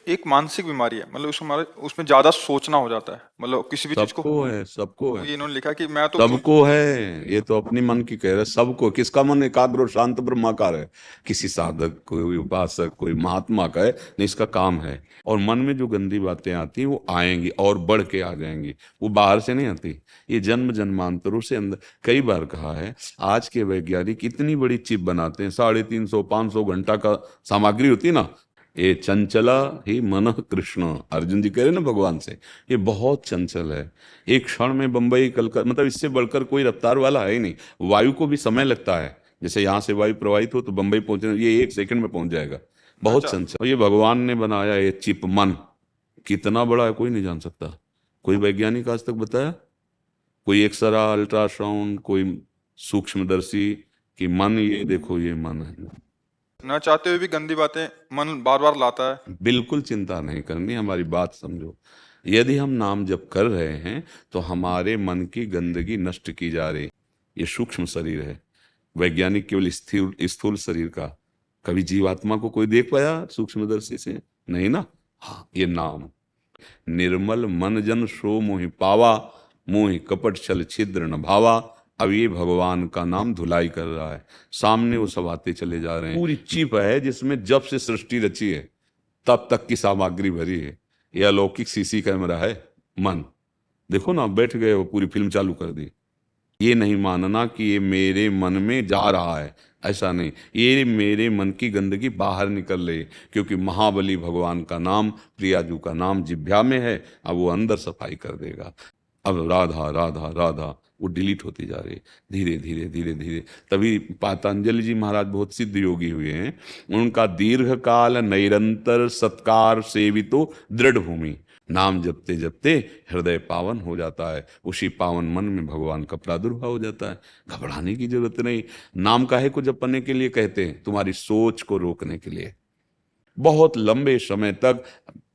एक मानसिक बीमारी है, मतलब उसमें हमारे उसमें ज्यादा सोचना हो जाता है, मतलब किसी भी चीज को। सबको है, सबको है, ये इन्होंने लिखा कि मैं तो सबको है। ये तो अपनी मन की कह रहे, सबको। किसका मन एकाग्र और शांत ब्रह्माकार है? किसी साधक, कोई उपासक, कोई महात्मा का है नहीं, इसका काम है। और मन में जो गंदी बातें आती हैं वो आएंगी और बढ़ के आ जाएंगी, वो बाहर से नहीं आती। ये जन्म जन्मांतरों से अंदर। कई बार कहा है, आज के वैज्ञानिक इतनी बड़ी चिप बनाते हैं, 350 500 घंटा का सामग्री होती है ना। ये चंचला ही मन कृष्ण, अर्जुन जी कह रहे हैं ना भगवान से, ये बहुत चंचल है। एक क्षण में बंबई कलकत्ता, मतलब इससे बढ़कर कोई रफ्तार वाला है ही नहीं। वायु को भी समय लगता है, जैसे यहाँ से वायु प्रवाहित हो तो बंबई पहुंचने, ये 1 सेकंड में पहुंच जाएगा। बहुत अच्छा। चंचल। और ये भगवान ने बनाया ये चिप मन, कितना बड़ा है कोई नहीं जान सकता। कोई वैज्ञानिक आज तक बताया? कोई एक्सरा, अल्ट्रासाउंड, कोई सूक्ष्मदर्शी कि मन, ये देखो ये मन है। न चाहते हुए भी गंदी बातें मन बार बार लाता है। बिल्कुल चिंता नहीं करनी, हमारी बात समझो। यदि हम नाम जप कर रहे हैं तो हमारे मन की गंदगी नष्ट की जा रही। ये सूक्ष्म शरीर है, वैज्ञानिक केवल स्थूल स्थूल शरीर का। कभी जीवात्मा को कोई देख पाया सूक्ष्मदर्शी से? नहीं ना। हाँ, ये नाम। निर्मल मन जन सो मोहि पावा, मोहि कपट छल छिद्र न भावा। अब ये भगवान का नाम धुलाई कर रहा है, सामने वो सब आते चले जा रहे हैं। पूरी चिप है जिसमें जब से सृष्टि रची है तब तक की सामग्री भरी है। ये अलौकिक सीसी कैमरा है मन। देखो ना, बैठ गए वो, पूरी फिल्म चालू कर दी। ये नहीं मानना कि ये मेरे मन में जा रहा है, ऐसा नहीं। ये मेरे मन की गंदगी बाहर निकल रही, क्योंकि महाबली भगवान का नाम, प्रियाजू का नाम जिह्वा में है। अब वो अंदर सफाई कर देगा। अब राधा राधा राधा वो डिलीट होती जा रही है, धीरे धीरे धीरे धीरे। तभी पतंजलि जी महाराज बहुत सिद्ध योगी हुए हैं। उनका दीर्घ काल निरंतर सत्कार सेवितो दृढ़ भूमि। नाम जपते जपते हृदय पावन हो जाता है, उसी पावन मन में भगवान का प्रादुर्भाव हो जाता है। घबराने की जरूरत नहीं। नाम काहे को जपने के लिए कहते हैं? तुम्हारी सोच को रोकने के लिए। बहुत लंबे समय तक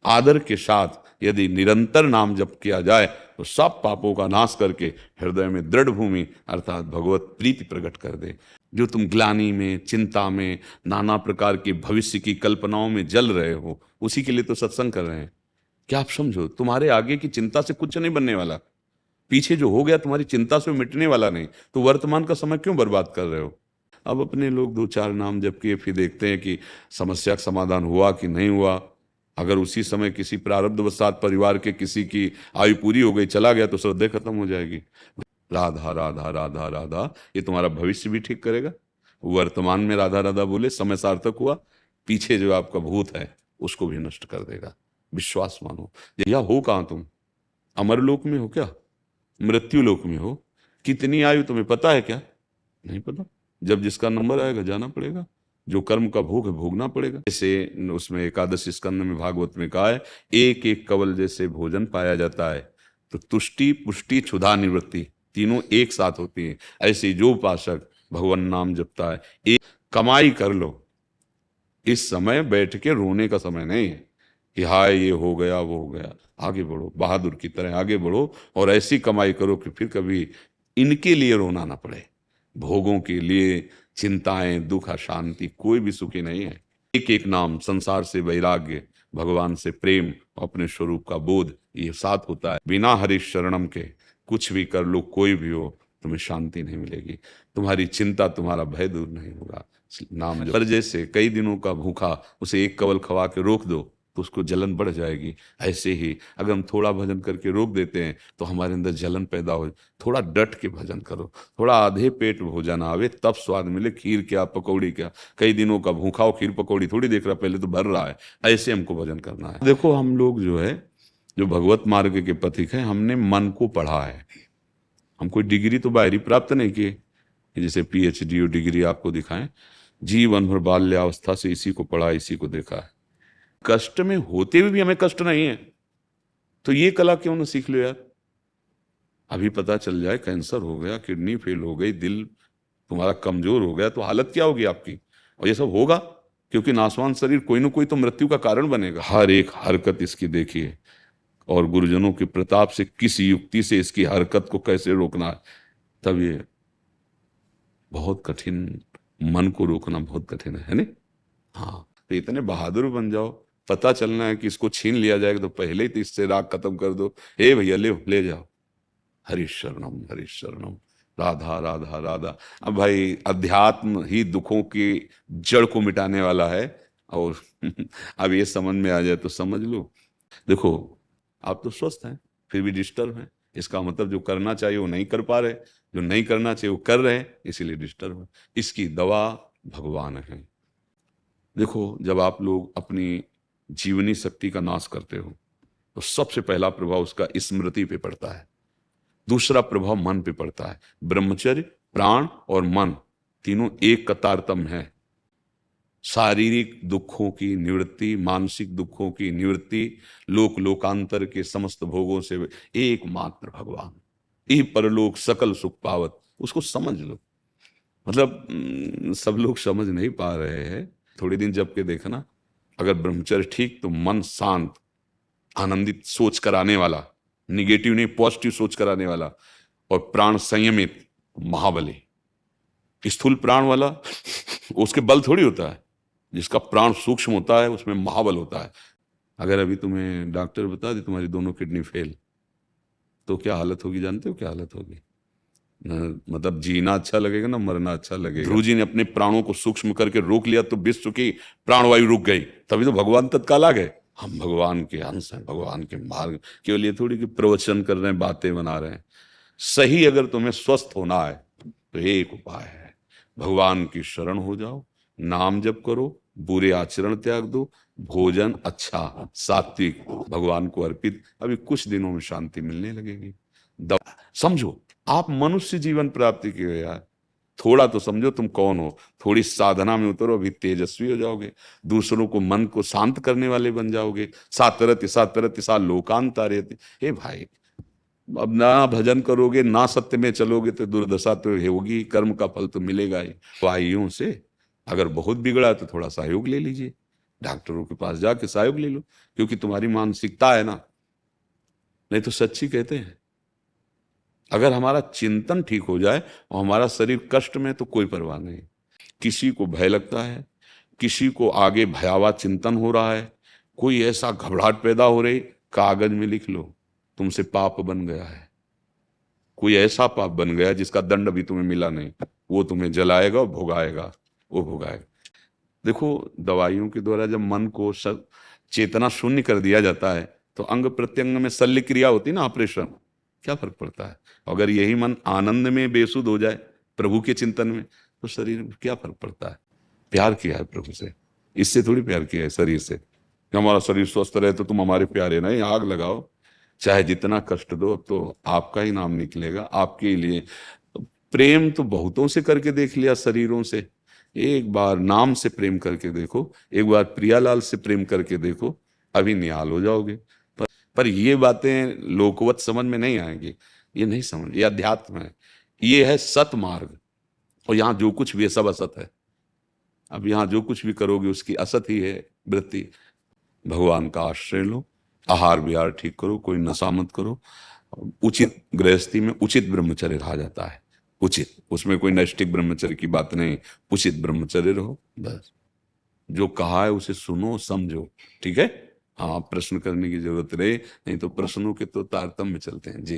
आदर के साथ यदि निरंतर नाम जप किया जाए तो सब पापों का नाश करके हृदय में दृढ़ भूमि अर्थात भगवत प्रीति प्रकट कर दे। जो तुम ग्लानि में, चिंता में, नाना प्रकार की भविष्य की कल्पनाओं में जल रहे हो, उसी के लिए तो सत्संग कर रहे हैं। क्या आप समझो, तुम्हारे आगे की चिंता से कुछ नहीं बनने वाला। पीछे जो हो गया तुम्हारी चिंता से मिटने वाला नहीं, तो वर्तमान का समय क्यों बर्बाद कर रहे हो? अब अपने लोग 2 4 नाम जप किए, फिर देखते हैं कि समस्या का समाधान हुआ कि नहीं हुआ। अगर उसी समय किसी प्रारब्धवशात परिवार के किसी की आयु पूरी हो गई, चला गया, तो श्रद्धे खत्म हो जाएगी। राधा राधा राधा राधा, ये तुम्हारा भविष्य भी ठीक करेगा। वर्तमान में राधा राधा बोले, समय सार्थक हुआ। पीछे जो आपका भूत है उसको भी नष्ट कर देगा। विश्वास मानो। या हो कहाँ तुम? अमरलोक में हो क्या? मृत्यु लोक में हो? कितनी आयु तुम्हें पता है क्या? नहीं पता। जब जिसका नंबर आएगा जाना पड़ेगा, जो कर्म का भोग है भोगना पड़ेगा। जैसे उसमें एकादश स्कंद में भागवत में कहा है, एक एक कवल जैसे भोजन पाया जाता है, तो तुष्टि पुष्टि क्षुधा निवृत्ति तीनों एक साथ होती है। ऐसे जो उपासक भगवान नाम जपता है, एक कमाई कर लो। इस समय बैठ के रोने का समय नहीं है कि हाय ये हो गया वो हो गया। आगे बढ़ो, बहादुर की तरह आगे बढ़ो, और ऐसी कमाई करो कि फिर कभी इनके लिए रोना ना पड़े। भोगों के लिए चिंताएं, दुख, अशांति, कोई भी सुखी नहीं है। एक एक नाम, संसार से वैराग्य, भगवान से प्रेम, अपने स्वरूप का बोध, ये साथ होता है। बिना हरि शरणम के कुछ भी कर लो, कोई भी हो, तुम्हें शांति नहीं मिलेगी। तुम्हारी चिंता, तुम्हारा भय दूर नहीं होगा। नाम जप। पर जैसे कई दिनों का भूखा, उसे एक कवल खवा के रोक दो तो उसको जलन बढ़ जाएगी। ऐसे ही अगर हम थोड़ा भजन करके रोक देते हैं तो हमारे अंदर जलन पैदा हो। थोड़ा डट के भजन करो, थोड़ा आधे पेट भोजन आवे तब स्वाद मिले। खीर क्या, पकौड़ी क्या, कई दिनों का भूखा हो, खीर पकौड़ी थोड़ी देख रहा, पहले तो भर रहा है। ऐसे हमको भजन करना है। देखो हम लोग जो है, जो भगवत मार्ग के पथिक हैं, हमने मन को पढ़ा है। हम कोई डिग्री तो बाहरी प्राप्त नहीं किए कि जैसे PhD और डिग्री आपको दिखाएं। जीवन भर बाल्यावस्था से इसी को पढ़ा, इसी को देखा है। कष्ट में होते हुए भी हमें कष्ट नहीं है, तो ये कला क्यों ना सीख लो यार। अभी पता चल जाए कैंसर हो गया, किडनी फेल हो गई, दिल तुम्हारा कमजोर हो गया, तो हालत क्या होगी आपकी? और ये सब होगा क्योंकि नासवान शरीर कोई ना कोई तो मृत्यु का कारण बनेगा। हर एक हरकत इसकी देखिए, और गुरुजनों के प्रताप से किस युक्ति से इसकी हरकत को कैसे रोकना है। तब ये बहुत कठिन, मन को रोकना बहुत कठिन है नहीं? हाँ, तो इतने बहादुर बन जाओ, पता चलना है कि इसको छीन लिया जाएगा तो पहले ही तो इससे राग खत्म कर दो। ए भैया ले जाओ, हरि शरणम, राधा राधा राधा। अब भाई अध्यात्म ही दुखों की जड़ को मिटाने वाला है। और अब ये समझ में आ जाए तो समझ लो। देखो, आप तो स्वस्थ हैं फिर भी डिस्टर्ब हैं, इसका मतलब जो करना चाहिए वो नहीं कर पा रहे, जो नहीं करना चाहिए वो कर रहे हैं, इसीलिए डिस्टर्ब है। इसकी दवा भगवान है। देखो, जब आप लोग अपनी जीवनी शक्ति का नाश करते हो तो सबसे पहला प्रभाव उसका स्मृति पे पड़ता है, दूसरा प्रभाव मन पे पड़ता है। ब्रह्मचर्य, प्राण और मन तीनों एक का तारतम्य है। शारीरिक दुखों की निवृत्ति, मानसिक दुखों की निवृत्ति, लोकांतर के समस्त भोगों से एकमात्र भगवान, ई परलोक सकल सुख पावत। उसको समझ लो। मतलब सब लोग समझ नहीं पा रहे हैं। थोड़े दिन जब के देखना, अगर ब्रह्मचर्य ठीक तो मन शांत, आनंदित, सोच कराने वाला, निगेटिव नहीं पॉजिटिव सोच कराने वाला, और प्राण संयमित, महाबली। स्थूल प्राण वाला उसके बल थोड़ी होता है, जिसका प्राण सूक्ष्म होता है उसमें महाबल होता है। अगर अभी तुम्हें डॉक्टर बता दे तुम्हारी दोनों किडनी फेल, तो क्या हालत होगी जानते हो? क्या हालत होगी? मतलब जीना अच्छा लगेगा ना मरना अच्छा लगेगा। गुरु जी ने अपने प्राणों को सूक्ष्म करके रोक लिया तो विश्व की प्राणवायु रुक गई, तभी तो भगवान तत्काल आ गए। हम भगवान के अंश हैं, भगवान के मार्ग। केवल ये थोड़ी कि प्रवचन कर रहे हैं, बातें बना रहे हैं। सही अगर तुम्हें स्वस्थ होना है तो एक उपाय है, भगवान की शरण हो जाओ, नाम जप करो, बुरे आचरण त्याग दो, भोजन अच्छा सात्विक भगवान को अर्पित। अभी कुछ दिनों में शांति मिलने लगेगी। समझो, आप मनुष्य जीवन प्राप्ति के हो यार, थोड़ा तो समझो तुम कौन हो। थोड़ी साधना में उतरो, अभी तेजस्वी हो जाओगे, दूसरों को मन को शांत करने वाले बन जाओगे। सातरति सातरति सा लोकांतारेति। हे भाई, अब ना भजन करोगे ना सत्य में चलोगे तो दुर्दशा तो होगी, कर्म का फल तो मिलेगा ही। वाइयों से अगर बहुत बिगड़ा तो थोड़ा सहयोग ले लीजिए, डॉक्टरों के पास जाके सहयोग ले लो, क्योंकि तुम्हारी मानसिकता है ना। नहीं तो सच्ची कहते हैं, अगर हमारा चिंतन ठीक हो जाए और हमारा शरीर कष्ट में तो कोई परवाह नहीं। किसी को भय लगता है, किसी को आगे भयावह चिंतन हो रहा है, कोई ऐसा घबराहट पैदा हो रही, कागज में लिख लो तुमसे पाप बन गया है। कोई ऐसा पाप बन गया जिसका दंड अभी तुम्हें मिला नहीं, वो तुम्हें जलाएगा और भोगाएगा, वो भोगाएगा। देखो, दवाइयों के द्वारा जब मन को चेतना शून्य कर दिया जाता है तो अंग प्रत्यंग में शल्य क्रिया होती ना, ऑपरेशन, क्या फर्क पड़ता है? अगर यही मन आनंद में बेसुध हो जाए प्रभु के चिंतन में, तो शरीर में क्या फर्क पड़ता है? प्यार किया है प्रभु से, इससे थोड़ी प्यार किया है शरीर से कि हमारा शरीर स्वस्थ रहे तो तुम हमारे प्यारे। नहीं, आग लगाओ, चाहे जितना कष्ट दो, तो आपका ही नाम निकलेगा, आपके लिए। प्रेम तो बहुतों से करके देख लिया शरीरों से, एक बार नाम से प्रेम करके देखो, एक बार प्रियालाल से प्रेम करके देखो, अभी निहाल हो जाओगे। पर ये बातें लोकवत समझ में नहीं आएंगी, ये नहीं समझ, ये अध्यात्म है, ये है सत मार्ग। और यहाँ जो कुछ भी है सब असत है। अब यहाँ जो कुछ भी करोगे उसकी असत ही है वृत्ति। भगवान का आश्रय लो, आहार विहार ठीक करो, कोई नशा मत करो, उचित गृहस्थी में उचित ब्रह्मचर्य रहा जाता है। उचित, उसमें कोई नैष्ठिक ब्रह्मचर्य की बात नहीं, उचित ब्रह्मचर्य रहो बस। जो कहा है उसे सुनो समझो, ठीक है। हाँ, प्रश्न करने की जरूरत रहे, नहीं तो प्रश्नों के तो तारतम्य चलते हैं जी।